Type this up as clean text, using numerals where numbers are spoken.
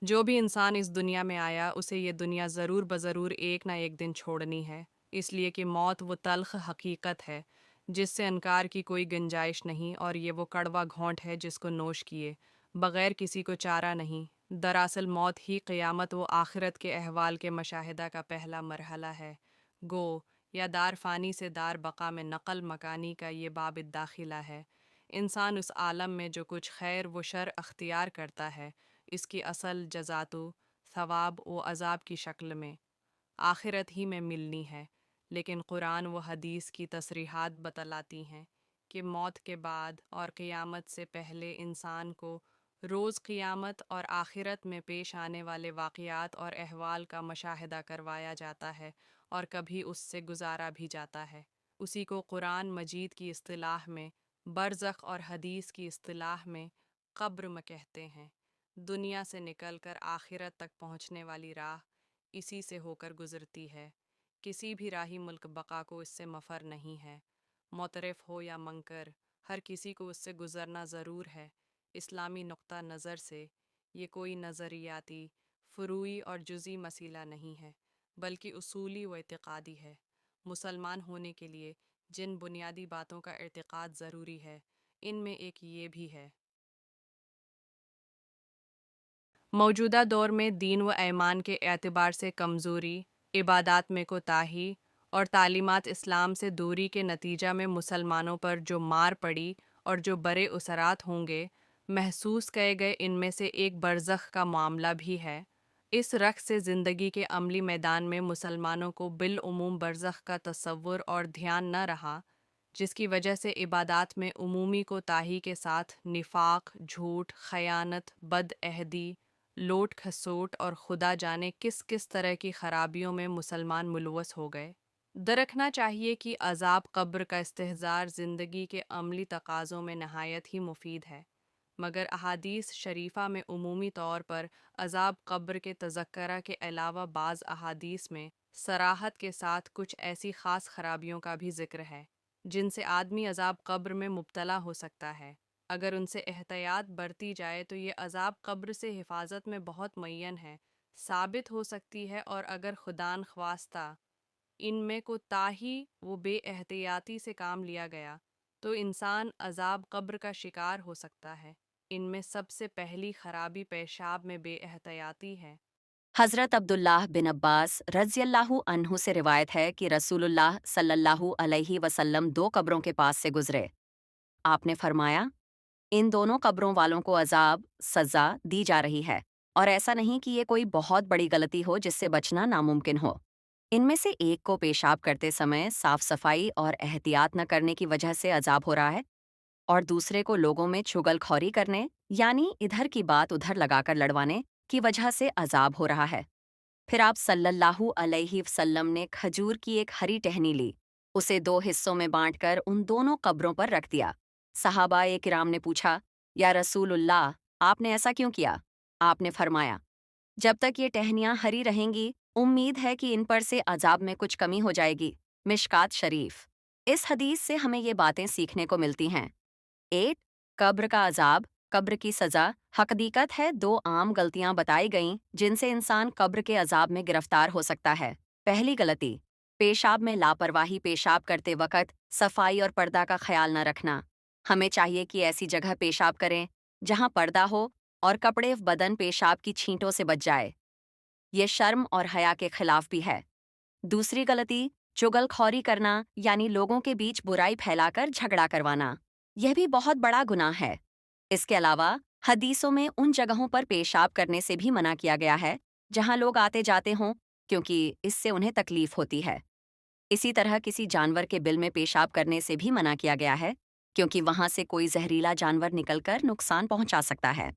جو بھی انسان اس دنیا میں آیا اسے یہ دنیا ضرور بضرور ایک نہ ایک دن چھوڑنی ہے، اس لیے کہ موت وہ تلخ حقیقت ہے جس سے انکار کی کوئی گنجائش نہیں، اور یہ وہ کڑوا گھونٹ ہے جس کو نوش کیے بغیر کسی کو چارہ نہیں۔ دراصل موت ہی قیامت و آخرت کے احوال کے مشاہدہ کا پہلا مرحلہ ہے، گو یا دار فانی سے دار بقا میں نقل مکانی کا یہ باب الداخلہ ہے۔ انسان اس عالم میں جو کچھ خیر و شر اختیار کرتا ہے اس کی اصل جزات و ثواب و عذاب کی شکل میں آخرت ہی میں ملنی ہے، لیکن قرآن و حدیث کی تصریحات بتلاتی ہیں کہ موت کے بعد اور قیامت سے پہلے انسان کو روز قیامت اور آخرت میں پیش آنے والے واقعات اور احوال کا مشاہدہ کروایا جاتا ہے اور کبھی اس سے گزارا بھی جاتا ہے۔ اسی کو قرآن مجید کی اصطلاح میں برزخ اور حدیث کی اصطلاح میں قبر میں کہتے ہیں۔ دنیا سے نکل کر آخرت تک پہنچنے والی راہ اسی سے ہو کر گزرتی ہے، کسی بھی راہی ملک بقا کو اس سے مفر نہیں ہے، معترف ہو یا منکر، ہر کسی کو اس سے گزرنا ضرور ہے۔ اسلامی نقطہ نظر سے یہ کوئی نظریاتی، فروعی اور جزئی مسئلہ نہیں ہے، بلکہ اصولی و اعتقادی ہے۔ مسلمان ہونے کے لیے جن بنیادی باتوں کا اعتقاد ضروری ہے، ان میں ایک یہ بھی ہے۔ موجودہ دور میں دین و ایمان کے اعتبار سے کمزوری، عبادات میں کوتاہی اور تعلیمات اسلام سے دوری کے نتیجہ میں مسلمانوں پر جو مار پڑی اور جو برے اثرات ہوں گے محسوس کئے گئے، ان میں سے ایک برزخ کا معاملہ بھی ہے۔ اس رخ سے زندگی کے عملی میدان میں مسلمانوں کو بالعموم برزخ کا تصور اور دھیان نہ رہا، جس کی وجہ سے عبادات میں عمومی کوتاہی کے ساتھ نفاق، جھوٹ، خیانت، بد عہدی، لوٹ کھسوٹ اور خدا جانے کس کس طرح کی خرابیوں میں مسلمان ملوث ہو گئے۔ درکنا چاہیے کہ عذاب قبر کا استحضار زندگی کے عملی تقاضوں میں نہایت ہی مفید ہے، مگر احادیث شریفہ میں عمومی طور پر عذاب قبر کے تذکرہ کے علاوہ بعض احادیث میں صراحت کے ساتھ کچھ ایسی خاص خرابیوں کا بھی ذکر ہے جن سے آدمی عذاب قبر میں مبتلا ہو سکتا ہے۔ اگر ان سے احتیاط برتی جائے تو یہ عذاب قبر سے حفاظت میں بہت معین ہے، ثابت ہو سکتی ہے، اور اگر خدان خواستہ ان میں کوتاہی و بے احتیاطی سے کام لیا گیا تو انسان عذاب قبر کا شکار ہو سکتا ہے۔ ان میں سب سے پہلی خرابی پیشاب میں بے احتیاطی ہے۔ حضرت عبداللہ بن عباس رضی اللہ عنہ سے روایت ہے کہ رسول اللہ صلی اللہ علیہ وسلم دو قبروں کے پاس سے گزرے۔ آپ نے فرمایا، ان دونوں قبروں والوں کو عذاب سزا دی جا رہی ہے، اور ایسا نہیں کہ یہ کوئی بہت بڑی غلطی ہو جس سے بچنا ناممکن ہو۔ ان میں سے ایک کو پیشاب کرتے سمے صاف صفائی اور احتیاط نہ کرنے کی وجہ سے عذاب ہو رہا ہے، اور دوسرے کو لوگوں میں چغل خوری کرنے یعنی ادھر کی بات ادھر لگا کر لڑوانے کی وجہ سے عذاب ہو رہا ہے۔ پھر آپ صلی اللہ علیہ وسلم نے کھجور کی ایک ہری ٹہنی لی، اسے دو حصوں میں بانٹ کر ان دونوں قبروں پر رکھ دیا۔ صحابہ کرام نے پوچھا، یا رسول اللہ، آپ نے ایسا کیوں کیا؟ آپ نے فرمایا، جب تک یہ ٹہنیاں ہری رہیں گی امید ہے کہ ان پر سے عذاب میں کچھ کمی ہو جائے گی۔ مشکات شریف۔ اس حدیث سے ہمیں یہ باتیں سیکھنے کو ملتی ہیں۔ 8 قبر کا عذاب، قبر کی سزا۔ حقیقت ہے دو عام غلطیاں بتائی گئیں جن سے انسان قبر کے عذاب میں گرفتار ہو سکتا ہے۔ پہلی غلطی، پیشاب میں لاپرواہی، پیشاب کرتے وقت صفائی اور پردہ کا خیال نہ رکھنا۔ ہمیں چاہیے کہ ایسی جگہ پیشاب کریں جہاں پردہ ہو اور کپڑے بدن پیشاب کی چھینٹوں سے بچ جائے۔ یہ شرم اور حیا کے خلاف بھی ہے۔ دوسری غلطی، چغل خوری کرنا یعنی لوگوں کے بیچ برائی پھیلا کر جھگڑا کروانا۔ یہ بھی بہت بڑا گناہ ہے۔ اس کے علاوہ حدیثوں میں ان جگہوں پر پیشاب کرنے سے بھی منع کیا گیا ہے جہاں لوگ آتے جاتے ہوں، کیونکہ اس سے انہیں تکلیف ہوتی ہے۔ اسی طرح کسی جانور کے بل میں پیشاب کرنے سے بھی منع کیا گیا ہے، کیونکہ وہاں سے کوئی زہریلا جانور نکل کر نقصان پہنچا سکتا ہے۔